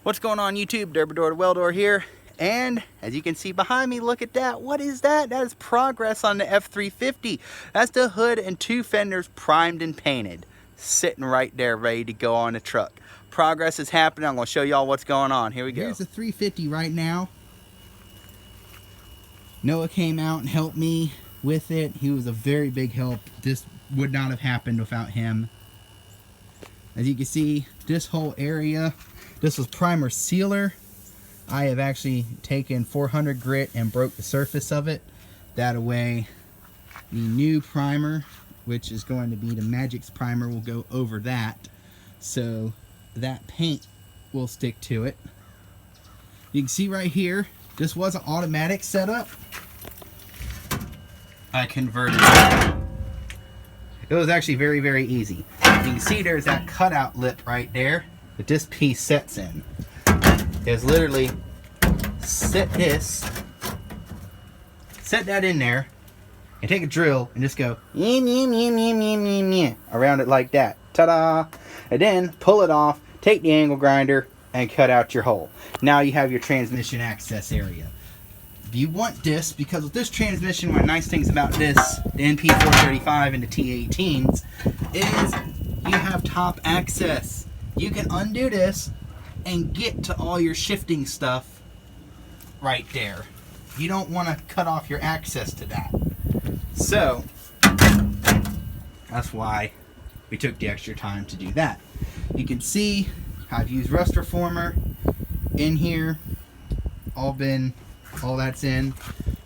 What's going on YouTube? Derbador the Weldor here. And as you can see behind me, look at that. What is that? That is progress on the F350. That's the hood and two fenders primed and painted. Sitting right there ready to go on the truck. Progress is happening. I'm going to show y'all what's going on. Here we go. Here's the 350 right now. Noah came out and helped me with it. He was a very big help. This would not have happened without him. As you can see, this whole area, this was primer sealer. I have actually taken 400 grit and broke the surface of it. That way, the new primer, which is going to be the Magix primer, will go over that. So that paint will stick to it. You can see right here, this was an automatic setup. I converted it. It was actually very, very easy. You can see there's that cutout lip right there that this piece sets in. Is literally set that in there and take a drill and just go around it like that. Ta-da! And then pull it off, take the angle grinder and cut out your hole. Now you have your transmission access area. If you want this, because with this transmission, one of the nice things about this, the NP435 and the T18s, is you have top access. You can undo this and get to all your shifting stuff right there. You don't want to cut off your access to that. So that's why we took the extra time to do that. You can see I've used rust reformer in here. All that's in.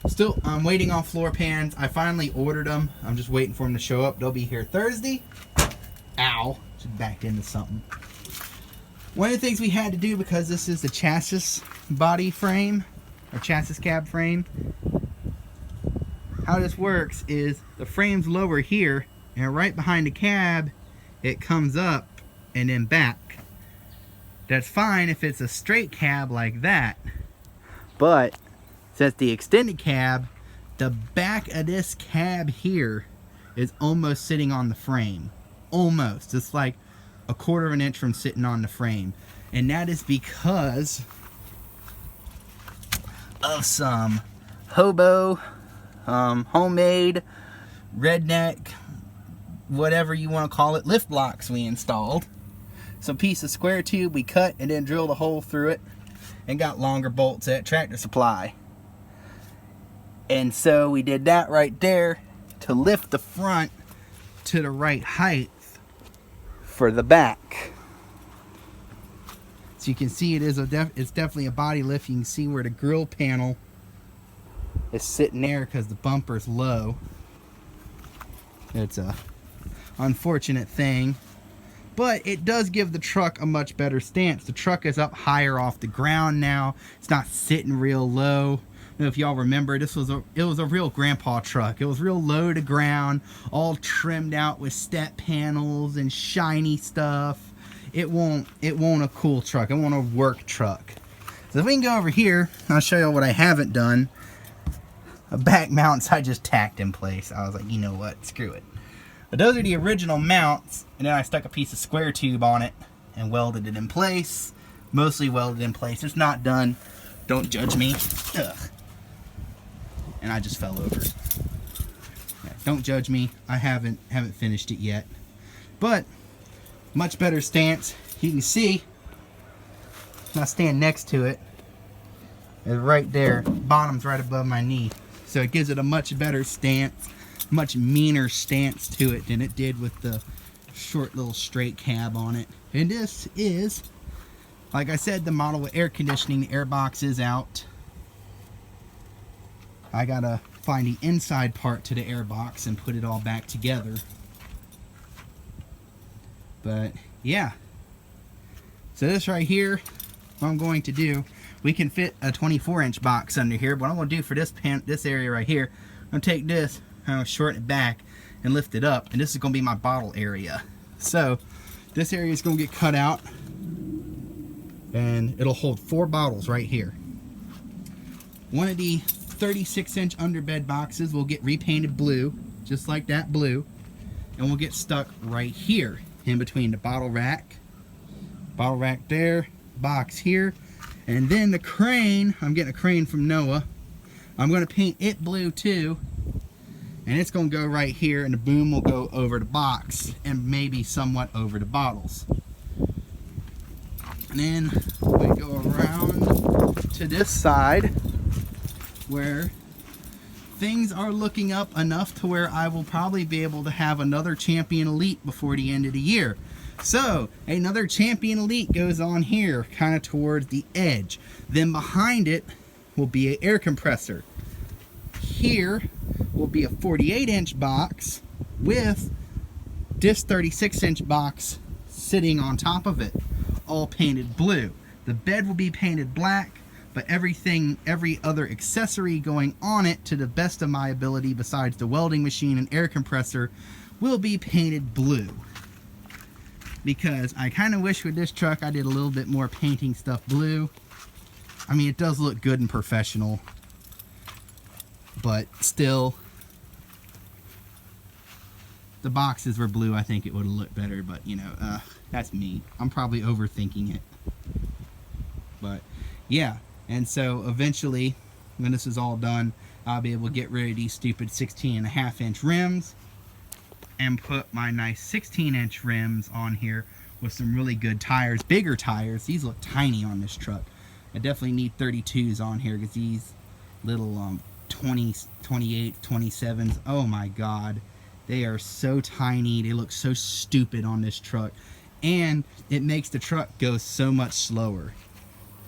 Still, I'm waiting on floor pans. I finally ordered them. I'm just waiting for them to show up. They'll be here Thursday. Ow, just backed into something. One of the things we had to do, because this is the chassis body frame, or chassis cab frame, how this works is the frame's lower here, and right behind the cab, it comes up and then back. That's fine if it's a straight cab like that, but since the extended cab, the back of this cab here is almost sitting on the frame. Almost. It's like a quarter of an inch from sitting on the frame, and that is because of some hobo, homemade, redneck, whatever you want to call it, lift blocks we installed. Some piece of square tube we cut and then drilled a hole through it and got longer bolts at Tractor Supply. And so we did that right there to lift the front to the right height for the back. So you can see it's definitely a body lift. You can see where the grill panel is sitting there because the bumper's low. It's a unfortunate thing, but it does give the truck a much better stance. The truck is up higher off the ground now. It's not sitting real low. I don't know if y'all remember, it was a real grandpa truck. It was real low to ground, all trimmed out with step panels and shiny stuff. It won't a cool truck. It won't a work truck. So if we can go over here, I'll show you what I haven't done. A back mounts I just tacked in place. I was like, you know what, screw it. But those are the original mounts, and then I stuck a piece of square tube on it and welded it in place. Mostly welded in place. It's not done. Don't judge me. Ugh. And I just fell over. Yeah, don't judge me. I haven't finished it yet. But much better stance. You can see I stand next to it. It's right there. Bottom's right above my knee. So it gives it a much better stance, much meaner stance to it than it did with the short little straight cab on it. And this is, like I said, the model with air conditioning. The air box is out. I gotta find the inside part to the air box and put it all back together. But yeah, so this right here, what I'm going to do, we can fit a 24-inch box under here. What I'm going to do for this area right here, I'm going to take this, I'm going to shorten it back and lift it up, and this is going to be my bottle area. So this area is going to get cut out, and it'll hold 4 bottles right here. One of the 36-inch underbed boxes will get repainted blue, just like that blue, and will get stuck right here in between the bottle rack there, box here. And then the crane, I'm getting a crane from Noah. I'm going to paint it blue too. And it's going to go right here, and the boom will go over the box and maybe somewhat over the bottles. And then we go around to this side where things are looking up enough to where I will probably be able to have another Champion Elite before the end of the year. So another Champion Elite goes on here, kind of towards the edge. Then behind it will be an air compressor. Here will be a 48-inch box with this 36-inch box sitting on top of it, all painted blue. The bed will be painted black, but every other accessory going on it, to the best of my ability besides the welding machine and air compressor, will be painted blue. Because I kind of wish with this truck I did a little bit more painting stuff blue. I mean, it does look good and professional, but still, the boxes were blue. I think it would have looked better, but you know, that's me. I'm probably overthinking it. But yeah, and so eventually, when this is all done, I'll be able to get rid of these stupid 16.5-inch rims and put my nice 16-inch rims on here with some really good tires, bigger tires. These look tiny on this truck. I definitely need 32s on here, because these little 20s, 28s, 27s, oh my god, they are so tiny. They look so stupid on this truck, and it makes the truck go so much slower.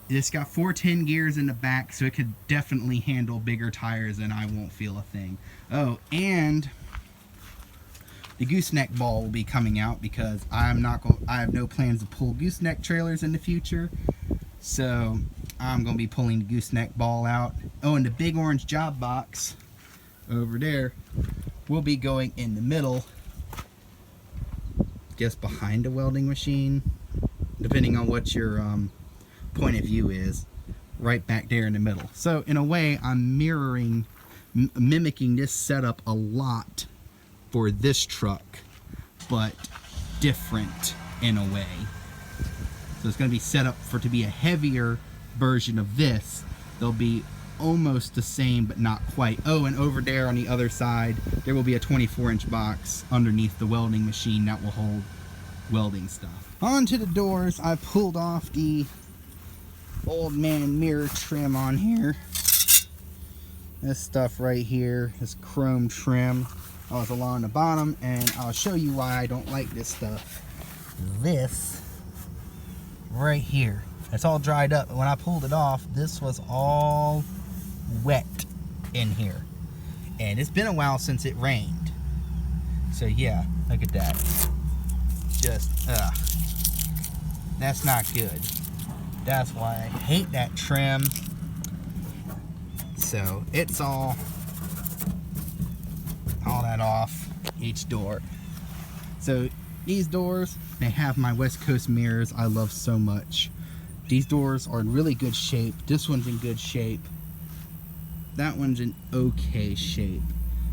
It's got 410 gears in the back, so it could definitely handle bigger tires and I won't feel a thing. Oh, and the gooseneck ball will be coming out, because I have no plans to pull gooseneck trailers in the future. So I'm going to be pulling the gooseneck ball out. Oh, and the big orange job box over there will be going in the middle, just behind the welding machine, depending on what your point of view is, right back there in the middle. So in a way, I'm mimicking this setup a lot for this truck, but different in a way. So it's going to be set up to be a heavier version of this. They'll be almost the same, but not quite. Oh, and over there on the other side, there will be a 24-inch box underneath the welding machine that will hold welding stuff. Onto the doors, I pulled off the old man mirror trim on here. This stuff right here is chrome trim. I was along the bottom, and I'll show you why I don't like this stuff. This right here, it's all dried up. When I pulled it off, this was all wet in here, and it's been a while since it rained. So yeah, look at that. Just that's not good. That's why I hate that trim. So it's all that off each door. So these doors, they have my West Coast mirrors I love so much. These doors are in really good shape. This one's in good shape. That one's in okay shape.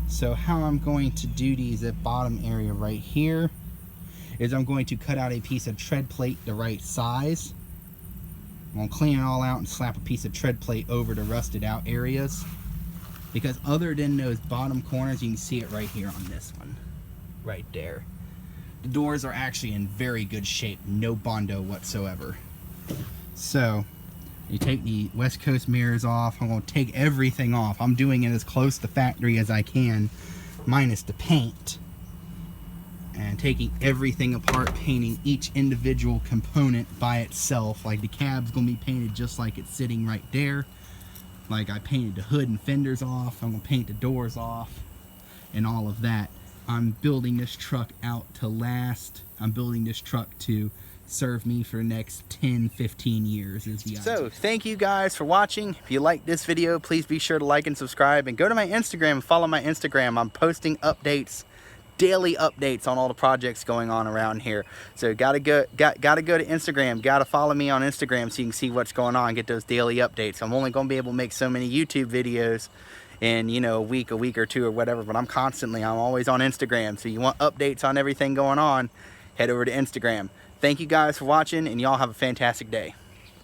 So how I'm going to do these at bottom area right here is I'm going to cut out a piece of tread plate the right size. I'm going to clean it all out and slap a piece of tread plate over the rusted out areas. Because other than those bottom corners, you can see it right here on this one. Right there. The doors are actually in very good shape. No Bondo whatsoever. So, you take the West Coast mirrors off. I'm going to take everything off. I'm doing it as close to factory as I can, minus the paint. And taking everything apart, painting each individual component by itself. Like the cab's going to be painted just like it's sitting right there. Like I painted the hood and fenders off. I'm going to paint the doors off and all of that. I'm building this truck out to last. I'm building this truck to serve me for the next 10-15 years is the idea. So thank you guys for watching. If you like this video, please be sure to like and subscribe, and go to my Instagram and follow my Instagram. I'm posting updates, daily updates on all the projects going on around here. So gotta go to Instagram, gotta follow me on Instagram so you can see what's going on, get those daily updates. I'm only gonna be able to make so many YouTube videos in, you know, a week or two or whatever, but I'm always on Instagram. So you want updates on everything going on, head over to Instagram. Thank you guys for watching, and y'all have a fantastic day.